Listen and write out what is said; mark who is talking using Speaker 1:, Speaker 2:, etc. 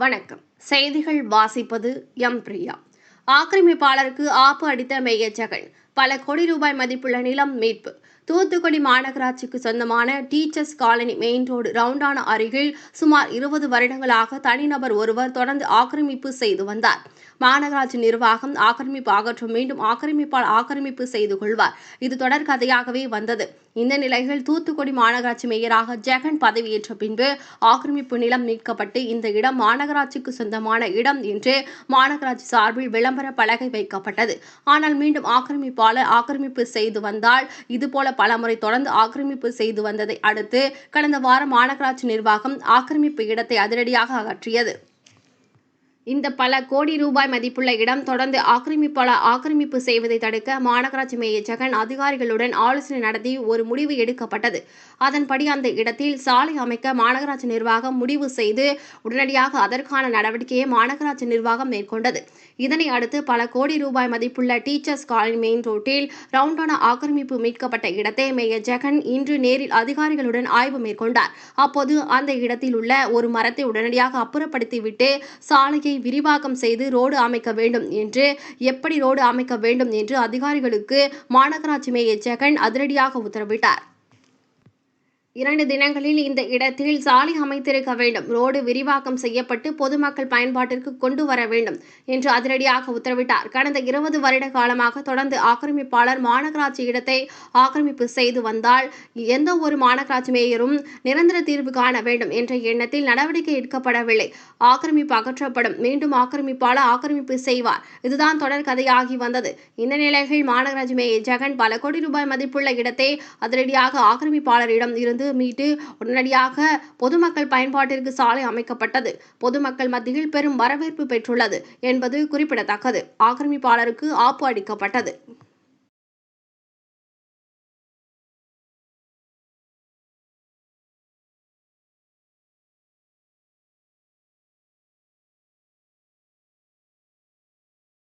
Speaker 1: வணக்கம். செய்திகள் வாசிப்பது எம் பிரியா. ஆக்கிரமிப்பாளருக்கு ஆப்பு அடித்த மேயர் ஜெகன். பல கோடி ரூபாய் மதிப்புள்ள நிலம் மீட்பு. தூத்துக்குடி மாநகராட்சிக்கு சொந்தமான டீச்சர்ஸ் காலனி மெயின் ரோடு ரவுண்டானா அருகில் சுமார் 20 வருடங்களாக தனிநபர் ஒருவர் தொடர்ந்து ஆக்கிரமிப்பு செய்து வந்தார். மாநகராட்சி நிர்வாகம் ஆக்கிரமிப்பு அகற்றும், மீண்டும் ஆக்கிரமிப்பால் ஆக்கிரமிப்பு செய்து கொள்வார். இது தொடர் கதையாகவே வந்தது. இந்த நிலையில் தூத்துக்குடி மாநகராட்சி மேயராக ஜெகன் பதவியேற்ற பின்பு ஆக்கிரமிப்பு நிலம் மீட்கப்பட்டு இந்த இடம் மாநகராட்சிக்கு சொந்தமான இடம் என்று மாநகராட்சி சார்பில் விளம்பர பலகை வைக்கப்பட்டது. ஆனால் மீண்டும் ஆக்கிரமிப்பாளர் ஆக்கிரமிப்பு செய்து வந்தால் இதுபோல பலமுறை தொடர்ந்து ஆக்கிரமிப்பு செய்து வந்ததை அடுத்து கடந்த வாரம் மாநகராட்சி நிர்வாகம் ஆக்கிரமிப்பு இடத்தை அதிரடியாக அகற்றியது. இந்த பல கோடி ரூபாய் மதிப்புள்ள இடம் தொடர்ந்து ஆக்கிரமிப்பாளர் ஆக்கிரமிப்பு செய்வதை தடுக்க மாநகராட்சி மேயர் ஜெகன் அதிகாரிகளுடன் ஆலோசனை நடத்தி ஒரு முடிவு எடுக்கப்பட்டது. அதன்படி அந்த இடத்தில் சாலை அமைக்க மாநகராட்சி நிர்வாகம் முடிவு செய்து உடனடியாக அதற்கான நடவடிக்கையை மாநகராட்சி நிர்வாகம் மேற்கொண்டது. இதனை அடுத்து பல கோடி ரூபாய் மதிப்புள்ள டீச்சர்ஸ் காலனி மெயின் ரோட்டில் ரவுண்டானா ஆக்கிரமிப்பு மீட்கப்பட்ட இடத்தை மேயர் ஜெகன் இன்று நேரில் அதிகாரிகளுடன் ஆய்வு மேற்கொண்டார். அப்போது அந்த இடத்தில் உள்ள ஒரு மரத்தை உடனடியாக அப்புறப்படுத்திவிட்டு சாலையை விரிவாக்கம் செய்து ரோடு அமைக்க வேண்டும் என்று, எப்படி ரோடு அமைக்க வேண்டும் என்று அதிகாரிகளுக்கு மாநகராட்சி மேயர் ஜெகன் அதிரடியாக உத்தரவிட்டார். 2 தினங்களில் இந்த இடத்தில் சாலை அமைத்திருக்க வேண்டும், ரோடு விரிவாக்கம் செய்யப்பட்டு பொதுமக்கள் பயன்பாட்டிற்கு கொண்டு வர வேண்டும் என்று அதிரடியாக உத்தரவிட்டார். கடந்த 20 வருட காலமாக தொடர்ந்து ஆக்கிரமிப்பாளர் மாநகராட்சி இடத்தை ஆக்கிரமிப்பு செய்து வந்தால் எந்த ஒரு மாநகராட்சி மேயரும் நிரந்தர தீர்வு காண வேண்டும் என்ற எண்ணத்தில் நடவடிக்கை எடுக்கப்படவில்லை. ஆக்கிரமிப்பு அகற்றப்படும், மீண்டும் ஆக்கிரமிப்பாளர் ஆக்கிரமிப்பு செய்வார். இதுதான் தொடர் கதையாகி வந்தது. இந்த நிலையில் மாநகராட்சி மேயர் ஜெகன் பல கோடி ரூபாய் மதிப்புள்ள இடத்தை அதிரடியாக ஆக்கிரமிப்பாளரிடம் இருந்து மீட்டு உடனடியாக பொதுமக்கள் பயன்பாட்டிற்கு சாலை அமைக்கப்பட்டது. பொதுமக்கள் மத்தியில் பெரும் வரவேற்பு பெற்றுள்ளது என்பது குறிப்பிடத்தக்கது. ஆக்கிரமிப்பாளருக்கு ஆப்பு அடிக்கப்பட்டது.